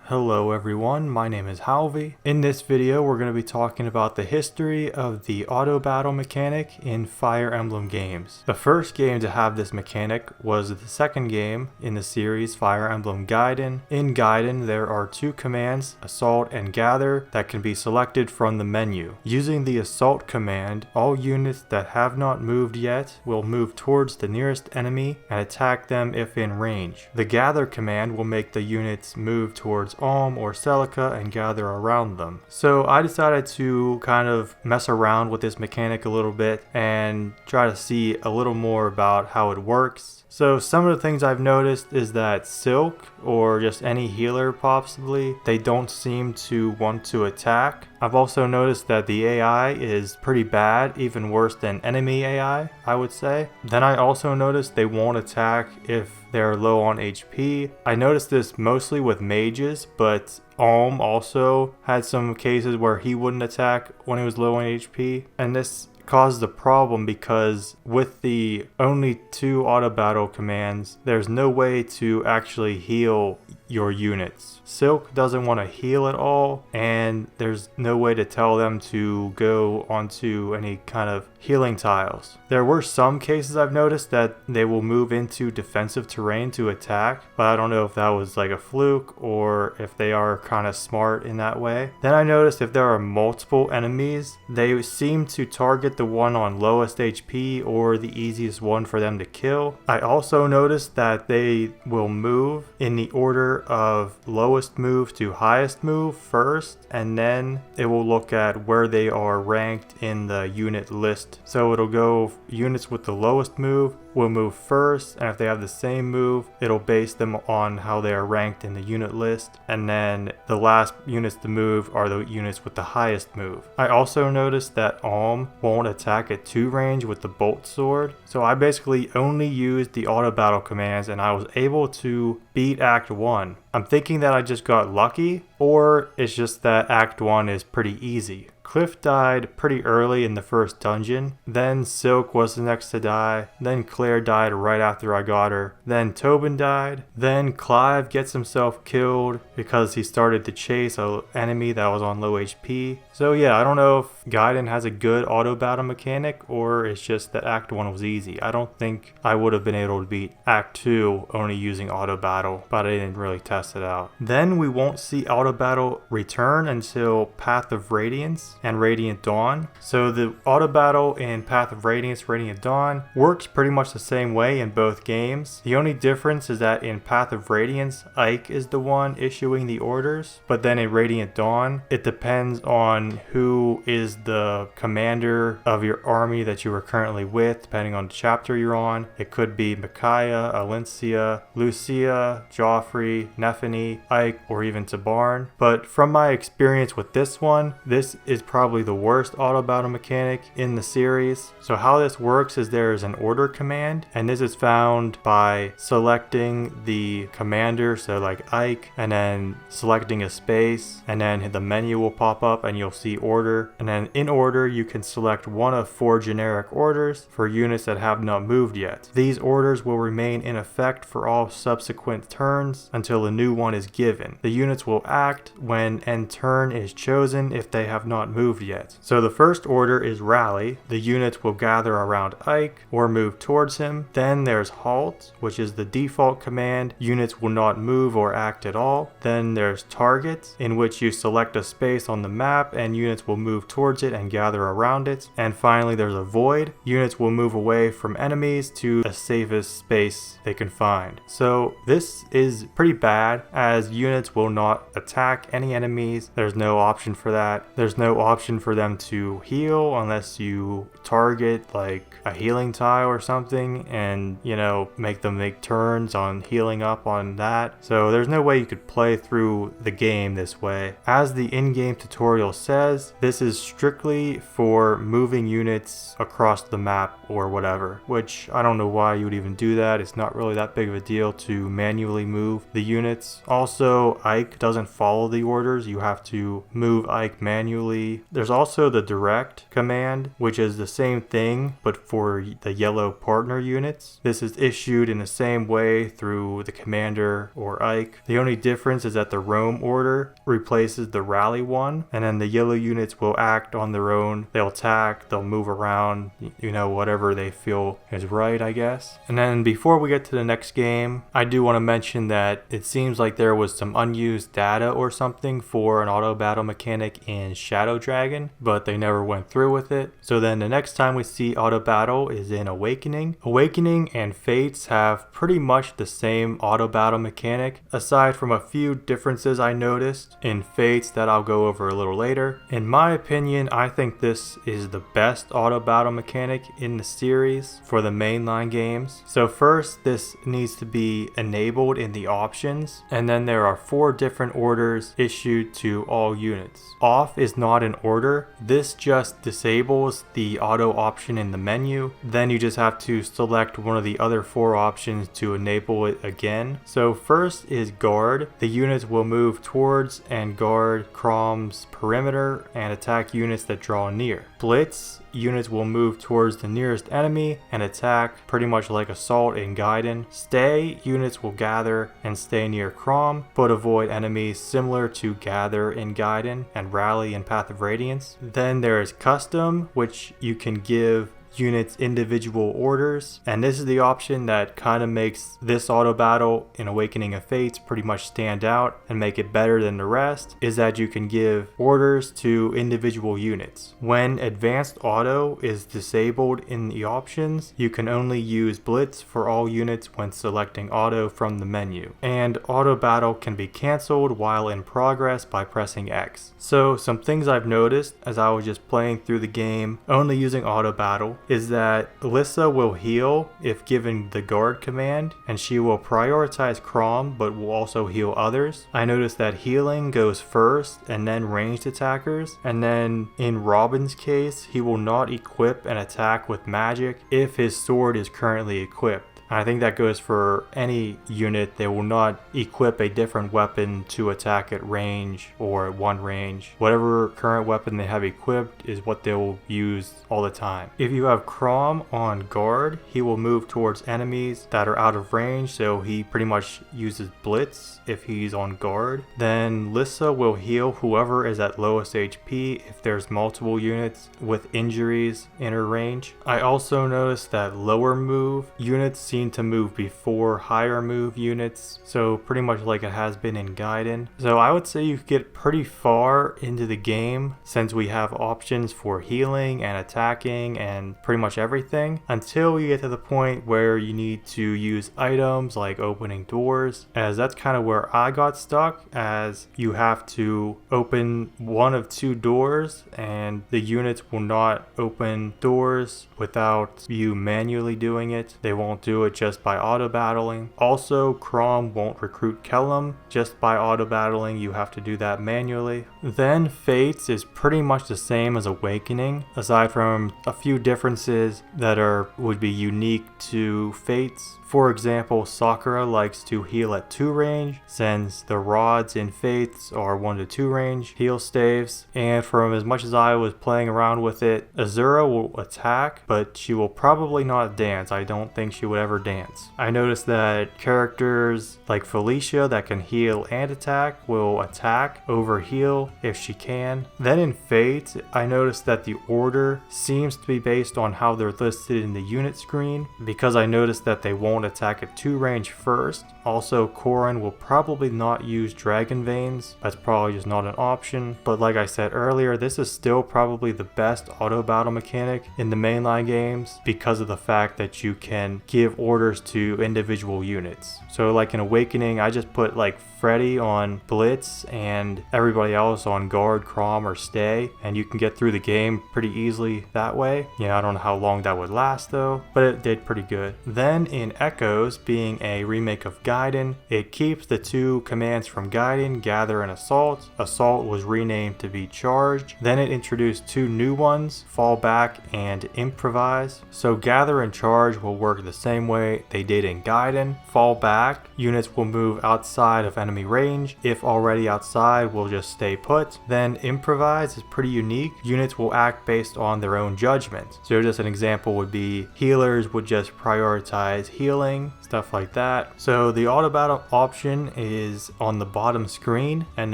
Hello everyone, my name is Halvey. In this video we're going to be talking about the history of the auto battle mechanic in Fire Emblem games. The first game to have this mechanic was the second game in the series, Fire Emblem Gaiden. In Gaiden there are two commands, Assault and Gather, that can be selected from the menu. Using the Assault command, all units that have not moved yet will move towards the nearest enemy and attack them if in range. The Gather command will make the units move towards Alm or Celica and gather around them. So I decided to kind of mess around with this mechanic a little bit and try to see a little more about how it works. So some of the things I've noticed is that Silk, or just any healer possibly, they don't seem to want to attack. I've also noticed that the AI is pretty bad, even worse than enemy AI, I would say. Then I also noticed they won't attack if they're low on HP. I noticed this mostly with mages, but Alm also had some cases where he wouldn't attack when he was low on HP. And this caused a problem because with the only two auto battle commands, there's no way to actually heal your units. Silk doesn't want to heal at all, and there's no way to tell them to go onto any kind of healing tiles. There were some cases I've noticed that they will move into defensive terrain to attack, but I don't know if that was like a fluke or if they are kind of smart in that way. Then I noticed if there are multiple enemies, they seem to target the one on lowest HP or the easiest one for them to kill. I also noticed that they will move in the order of lowest move to highest move first, and then it will look at where they are ranked in the unit list. So it'll go units with the lowest move will move first, and if they have the same move, it'll base them on how they are ranked in the unit list, and then the last units to move are the units with the highest move. I also noticed that Alm won't attack at 2 range with the bolt sword, so I basically only used the auto battle commands and I was able to beat Act 1. I'm thinking that I just got lucky, or it's just that Act 1 is pretty easy. Cliff died pretty early in the first dungeon, then Silk was the next to die, then Claire died right after I got her, then Tobin died, then Clive gets himself killed because he started to chase an enemy that was on low HP. So yeah, I don't know if Gaiden has a good auto battle mechanic or it's just that Act 1 was easy. I don't think I would have been able to beat Act 2 only using auto battle, but I didn't really test it out. Then we won't see auto battle return until Path of Radiance and Radiant Dawn. So the auto battle in Path of Radiance, Radiant Dawn works pretty much the same way in both games. The only difference is that in Path of Radiance, Ike is the one issuing the orders, but then in Radiant Dawn, it depends on who is the commander of your army that you are currently with, depending on the chapter you're on. It could be Micaiah, Alencia, Lucia, Joffrey, Nephany, Ike, or even Tabarn. But from my experience with this one, this is probably the worst auto battle mechanic in the series. So how this works is there is an order command, and this is found by selecting the commander, so like Ike, and then selecting a space, and then the menu will pop up and you'll see order, and then in order you can select one of 4 generic orders for units that have not moved yet. These orders will remain in effect for all subsequent turns until a new one is given. The units will act when end turn is chosen if they have not moved yet. So the first order is Rally. The units will gather around Ike or move towards him. Then there's Halt, which is the default command. Units will not move or act at all. Then there's Target, in which you select a space on the map and units will move towards it and gather around it. And finally there's Avoid. Units will move away from enemies to the safest space they can find. So this is pretty bad, as units will not attack any enemies. There's no option for that. There's no option for them to heal unless you target like a healing tile or something and, you know, make them make turns on healing up on that. So there's no way you could play through the game this way. As the in-game tutorial says, this is strictly strictly for moving units across the map or whatever, which I don't know why you would even do that. It's not really that big of a deal to manually move the units. Also, Ike doesn't follow the orders. You have to move Ike manually. There's also the direct command, which is the same thing but for the yellow partner units. This is issued in the same way through the commander or Ike. The only difference is that the roam order replaces the rally one, and then the yellow units will act on their own. They'll attack, they'll move around, you know, whatever they feel is right, I guess. And then before we get to the next game, I do want to mention that it seems like there was some unused data or something for an auto battle mechanic in Shadow Dragon, but they never went through with it. So then the next time we see auto battle is in Awakening. Awakening and Fates have pretty much the same auto battle mechanic, aside from a few differences I noticed in Fates that I'll go over a little later. In my opinion, I think this is the best auto battle mechanic in the series for the mainline games. So first, this needs to be enabled in the options, and then there are 4 different orders issued to all units. Off is not an order. This just disables the auto option in the menu. Then you just have to select one of the other 4 options to enable it again. So first is guard. The units will move towards and guard Crom's perimeter and attack units that draw near. Blitz, units will move towards the nearest enemy and attack, pretty much like Assault in Gaiden. Stay, units will gather and stay near Crom, but avoid enemies similar to Gather in Gaiden and Rally in Path of Radiance. Then there is Custom, which you can give units individual orders, and this is the option that kind of makes this auto battle in Awakening of Fates pretty much stand out and make it better than the rest, is that you can give orders to individual units. When advanced auto is disabled in the options, you can only use Blitz for all units when selecting auto from the menu, and auto battle can be cancelled while in progress by pressing X. So some things I've noticed as I was just playing through the game only using auto battle is that Lissa will heal if given the guard command, and she will prioritize Crom but will also heal others. I noticed that healing goes first and then ranged attackers, and then in Robin's case, he will not equip an attack with magic if his sword is currently equipped. I think that goes for any unit. They will not equip a different weapon to attack at range or at one range. Whatever current weapon they have equipped is what they will use all the time. If you have Crom on guard, he will move towards enemies that are out of range, so he pretty much uses Blitz if he's on guard. Then Lissa will heal whoever is at lowest HP if there's multiple units with injuries in her range. I also noticed that lower move units seem to move before higher move units, so pretty much like it has been in Gaiden. So I would say you could get pretty far into the game since we have options for healing and attacking and pretty much everything, until you get to the point where you need to use items like opening doors, as that's kind of where I got stuck, as you have to open one of 2 doors and the units will not open doors without you manually doing it. They won't do it just by auto battling. Also, Crom won't recruit Kellum just by auto battling. You have to do that manually. Then Fates is pretty much the same as Awakening, aside from a few differences that would be unique to Fates. For example, Sakura likes to heal at 2 range, since the rods in Fates are 1 to 2 range heal staves. And from as much as I was playing around with it, Azura will attack, but she will probably not dance. I don't think she would ever dance. I noticed that characters like Felicia that can heal and attack will attack over heal if she can. Then in Fates, I noticed that the order seems to be based on how they're listed in the unit screen, because I noticed that they won't attack at 2 range first. Also, Corrin will probably not use Dragon Veins. That's probably just not an option. But like I said earlier, this is still probably the best auto battle mechanic in the mainline games because of the fact that you can give orders to individual units. So like in Awakening, I just put like Freddy on Blitz and everybody else on Guard, Crom, or Stay, and you can get through the game pretty easily that way. Yeah, I don't know how long that would last though, but it did pretty good. Then in Echoes, being a remake of Gaiden, it keeps the two commands from Gaiden, Gather and Assault. Assault was renamed to be Charge. Then it introduced two new ones, Fall Back and Improvise. So Gather and Charge will work the same way they did in Gaiden. Fall Back, units will move outside of enemy range. If already outside, will just stay put. Then Improvise is pretty unique. Units will act based on their own judgment. So just an example would be healers would just prioritize healing, stuff like that. So the auto battle option is on the bottom screen, and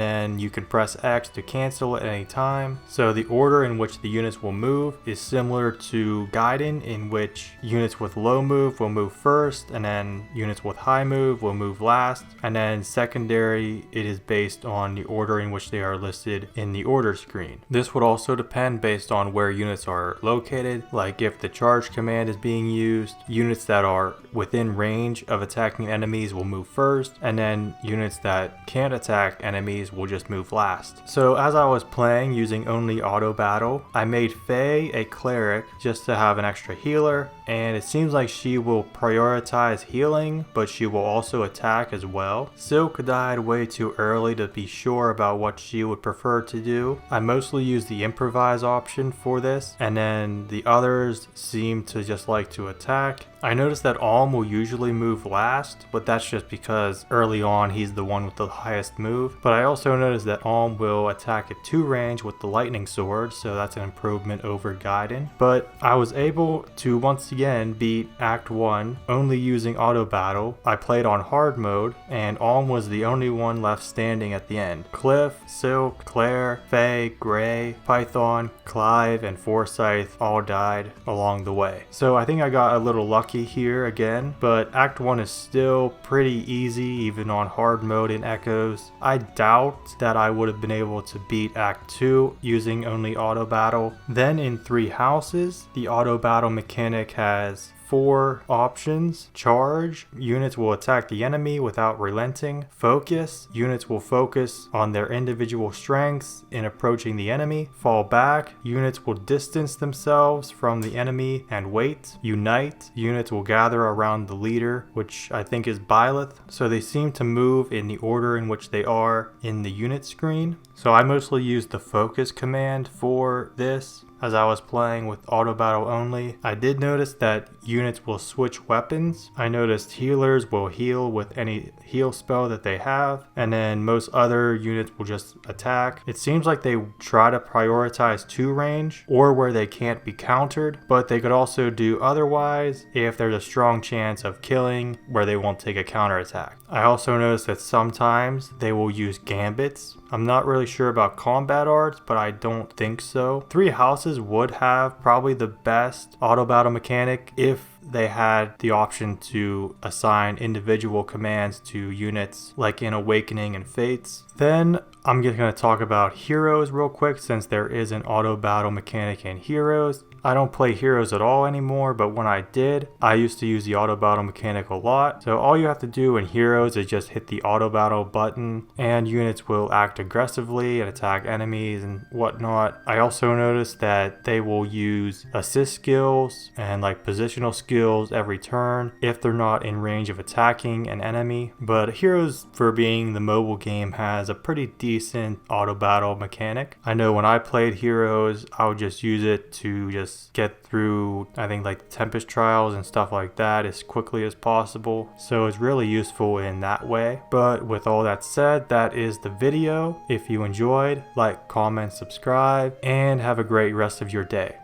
then you can press X to cancel at any time. So the order in which the units will move is similar to Gaiden, in which units with low move will move first, and then units with high move will move last. And then secondary, it is based on the order in which they are listed in the order screen. This would also depend based on where units are located, like if the charge command is being used, units that are within range of attacking enemies will move first, and then units that can't attack enemies will just move last. So as I was playing using only auto battle, I made Faye a cleric just to have an extra healer, and it seems like she will prioritize healing, but she will also attack as well. Silk died way too early to be sure about what she would prefer to do. I mostly use the improvise option for this, and then the others seem to just like to attack. I noticed that Alm will usually move last, but that's just because early on he's the one with the highest move. But I also noticed that Alm will attack at 2 range with the lightning sword, so that's an improvement over Gaiden. But I was able to once again beat Act 1 only using auto battle. I played on hard mode, and Alm was the only one left standing at the end. Cliff, Silk, Claire, Faye, Gray, Python, Clive, and Forsyth all died along the way. So I think I got a little lucky here again, but Act 1 is still pretty easy even on hard mode in Echoes. I doubt that I would have been able to beat Act 2 using only auto battle. Then in 3 Houses, the auto battle mechanic has 4 options. Charge, units will attack the enemy without relenting. Focus, units will focus on their individual strengths in approaching the enemy. Fall back, units will distance themselves from the enemy and wait. Unite, units will gather around the leader, which I think is Byleth. So they seem to move in the order in which they are in the unit screen. So I mostly used the focus command for this as I was playing with auto battle only. I did notice that units will switch weapons. I noticed healers will heal with any heal spell that they have, and then most other units will just attack. It seems like they try to prioritize 2 range or where they can't be countered, but they could also do otherwise if there's a strong chance of killing where they won't take a counter attack. I also noticed that sometimes they will use gambits. I'm not really sure about combat arts, but I don't think so. 3 Houses would have probably the best auto battle mechanic if they had the option to assign individual commands to units like in Awakening and Fates. Then I'm just going to talk about Heroes real quick, since there is an auto battle mechanic in Heroes. I don't play Heroes at all anymore, but when I did, I used to use the auto battle mechanic a lot. So all you have to do in Heroes is just hit the auto battle button, and units will act aggressively and attack enemies and whatnot. I also noticed that they will use assist skills and like positional skills every turn if they're not in range of attacking an enemy. But Heroes, for being the mobile game, has a pretty decent auto battle mechanic. I know when I played Heroes, I would just use it to just get through, I think, like Tempest trials and stuff like that as quickly as possible. So it's really useful in that way. But with all that said, that is the video. If you enjoyed, like, comment, subscribe, and have a great rest of your day.